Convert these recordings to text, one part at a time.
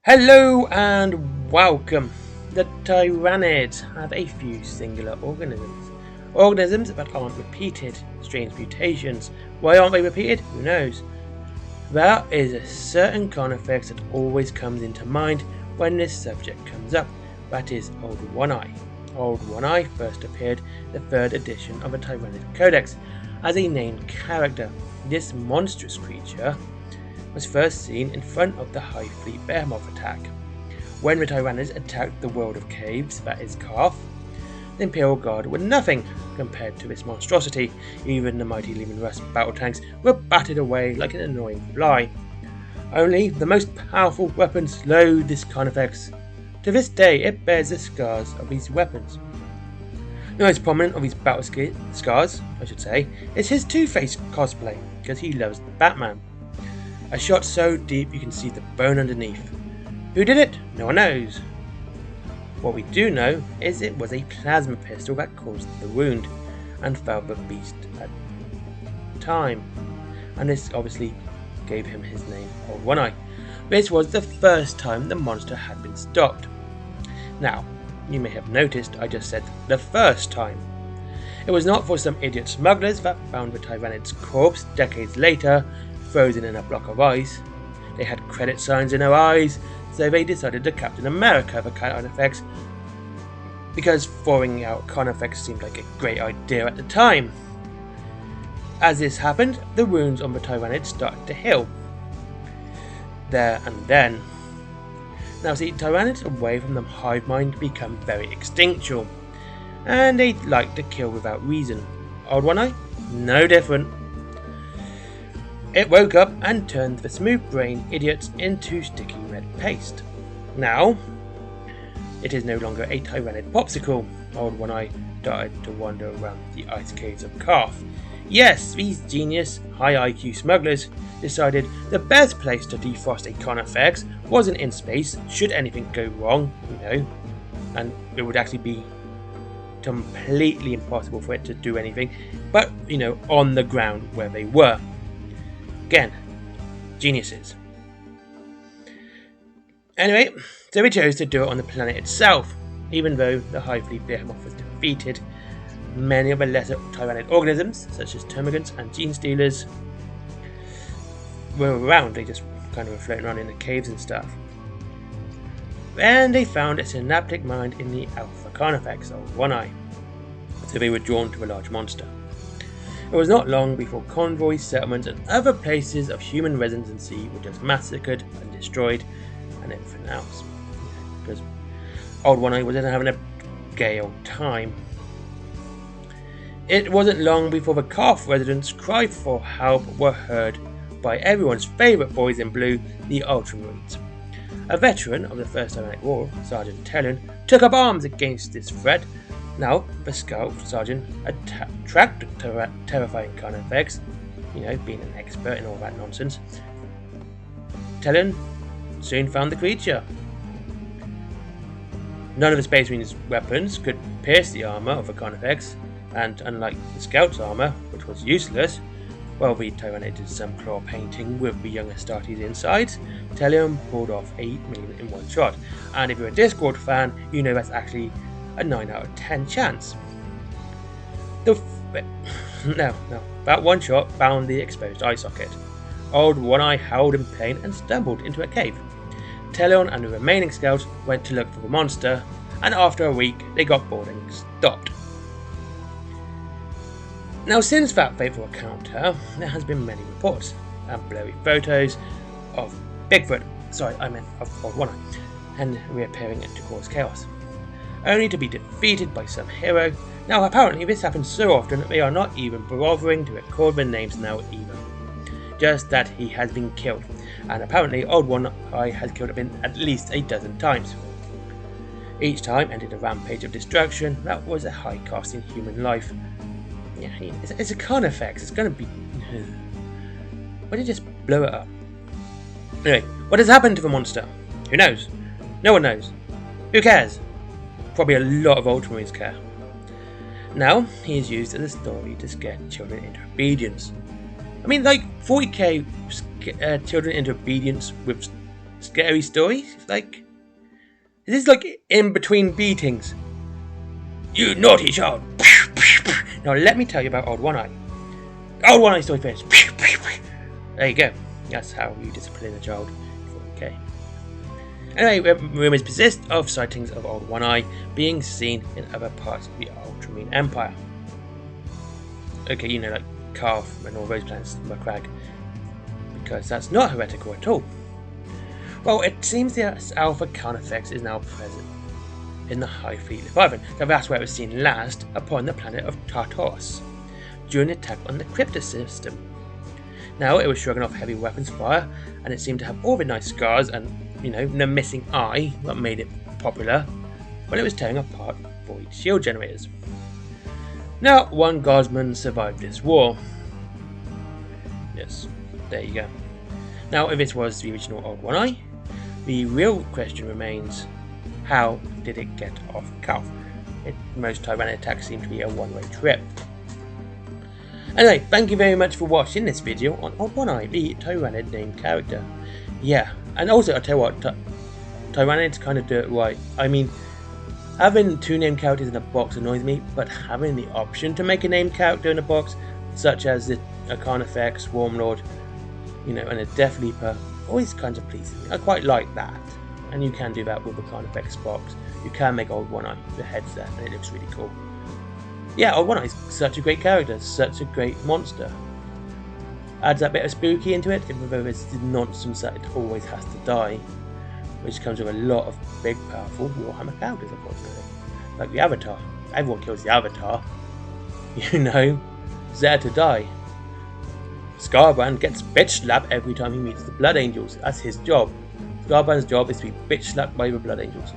Hello and welcome. The Tyranid have a few singular organisms. Organisms that aren't repeated. Strange mutations. Why aren't they repeated? Who knows? There is a certain carnifex that always comes into mind when this subject comes up. That is Old One-Eye. Old One-Eye first appeared in the 3rd edition of the Tyranid Codex as a named character. This monstrous creature was first seen in front of the High Fleet Behemoth attack. When the Tyranids attacked the world of caves, that is Karth, the Imperial Guard were nothing compared to this monstrosity. Even the mighty Leman Russ battle tanks were battered away like an annoying fly. Only the most powerful weapon slowed this carnifex. To this day it bears the scars of these weapons. The most prominent of these battle scars, is his Two-Face cosplay, because he loves Batman. A shot so deep you can see the bone underneath. Who did it? No one knows. What we do know is it was a plasma pistol that caused the wound and felled the beast at the time. And this obviously gave him his name, Old One-Eye. This was the first time the monster had been stopped. Now, you may have noticed I just said the first time. It was not for some idiot smugglers that found the Tyranid's corpse decades later, frozen in a block of ice. They had credit signs in their eyes, so they decided to Captain America the carnifex, because thawing out carnifex seemed like a great idea at the time. As this happened, the wounds on the Tyranid started to heal. There and then. Now see, Tyranids away from the hive mind become very instinctual, and they like to kill without reason. Old One-Eye? No different. It woke up and turned the smooth-brained idiots into sticky red paste. Now, it is no longer a Tyranid popsicle. Old One-Eye started to wander around the ice caves of Karth. Yes, these genius, high IQ smugglers decided the best place to defrost a carnifex wasn't in space, should anything go wrong, and it would actually be completely impossible for it to do anything, but, on the ground where they were. Again, geniuses. Anyway, so we chose to do it on the planet itself. Even though the High Fleet Behemoth was defeated, many of the lesser Tyranid organisms, such as termagants and gene stealers, were around. They just kind of were floating around in the caves and stuff. And they found a synaptic mind in the Alpha Carnifex, or One-Eye. So they were drawn to a large monster. It was not long before convoys, settlements, and other places of human residency were just massacred and destroyed, and everything else. Because Old One-Eye wasn't having a gay old time. It wasn't long before the Karth residents' cry for help were heard by everyone's favourite boys in blue, the Ultramarines. A veteran of the First Tyranid War, Sergeant Tyranid, took up arms against this threat. Now, the Scout Sergeant tracked the terrifying carnifex, being an expert in all that nonsense. Tyranid soon found the creature. None of the Space Marines' weapons could pierce the armour of the carnifex, and unlike the Scout's armour, which was useless, the Tyranid did some claw painting with the young Astartes insides, Tyranid pulled off 8 million in one shot. And if you're a Discord fan, that's actually a 9 out of 10 chance. That one shot found the exposed eye socket. Old One-Eye howled in pain and stumbled into a cave. Tyranid and the remaining scouts went to look for the monster, and after a week they got bored and stopped. Now, since that fateful encounter, there has been many reports and blurry photos of Bigfoot, of Old One-Eye, and reappearing to cause chaos, only to be defeated by some hero. Now, apparently this happens so often that they are not even bothering to record the names now either. Just that he has been killed, and apparently Old One-Eye has killed him at least a dozen times. Each time ended a rampage of destruction that was a high cost in human life. Yeah, it's a carnifex. It's going to be... Why don't you just blow it up? Anyway, what has happened to the monster? Who knows? No one knows. Who cares? Probably a lot of Ultramarines care. Now, he is used as a story to scare children into obedience. 40K children into obedience with scary story. Like, this is like in between beatings. You naughty child! Now let me tell you about Old One Eye. Old One Eye story first. There you go. That's how you discipline a child. 40K. Anyway, rumours persist of sightings of Old One Eye being seen in other parts of the Ultramarine Empire. Okay, you know, like Calf and all those planets, Macragge. Because that's not heretical at all. Well, it seems the Alpha Carnifex is now present in the High Fleet Leviathan, so that's where it was seen last upon the planet of Tartarus during the attack on the Crypto system. Now it was shrugging off heavy weapons fire, and it seemed to have all the nice scars and, you know, the missing eye that made it popular when it was tearing apart void shield generators. Now, one guardsman survived this war. Yes, there you go. Now, if this was the original Old One Eye, the real question remains, how did it get off Calf? Most Tyranid attacks seem to be a one-way trip. Anyway, thank you very much for watching this video on Old One Eye, the Tyranid named character. Yeah, and also I'll tell you what, Tyranids kind of do it right. I mean, having two named characters in a box annoys me, but having the option to make a named character in a box, such as the Carnifex, Swarmlord, you know, and a Death Leaper, always kind of pleases me. I quite like that. And you can do that with the Carnifex box. You can make Old One Eye, the head's there, and it looks really cool. Yeah, Old One Eye is such a great character, such a great monster. Adds that bit of spooky into it, even though it's the nonsense that it always has to die, which comes with a lot of big, powerful Warhammer characters, unfortunately. Like the Avatar. Everyone kills the Avatar. You know, it's there to die. Scarbrand gets bitch slapped every time he meets the Blood Angels. That's his job. Scarbrand's job is to be bitch slapped by the Blood Angels.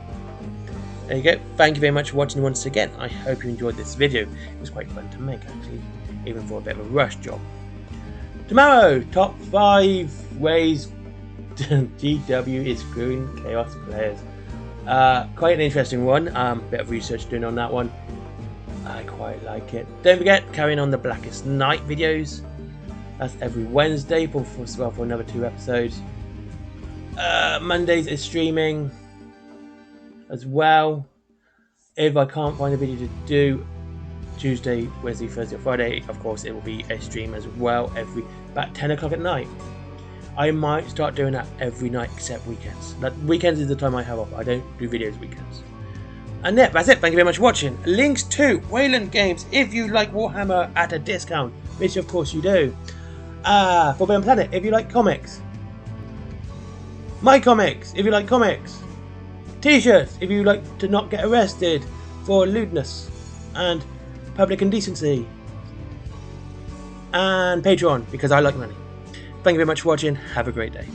There you go. Thank you very much for watching once again. I hope you enjoyed this video. It was quite fun to make, actually, even for a bit of a rush job. Tomorrow, top 5 ways GW is screwing Chaos players. Quite an interesting one. Bit of research doing on that one. I quite like it. Don't forget, carrying on the Blackest Night videos. That's every Wednesday for another 2 episodes. Mondays is streaming as well. If I can't find a video to do Tuesday, Wednesday, Thursday or Friday, of course it will be a stream as well every about 10 o'clock at night. I might start doing that every night except weekends. Like, weekends is the time I have off. I don't do videos weekends. And yeah, that's it. Thank you very much for watching. Links to Wayland Games if you like Warhammer at a discount, which of course you do. Forbidden Planet if you like comics. My Comics if you like comics. T-shirts if you like to not get arrested for lewdness and public indecency. And Patreon because I like money. Thank you very much for watching. Have a great day.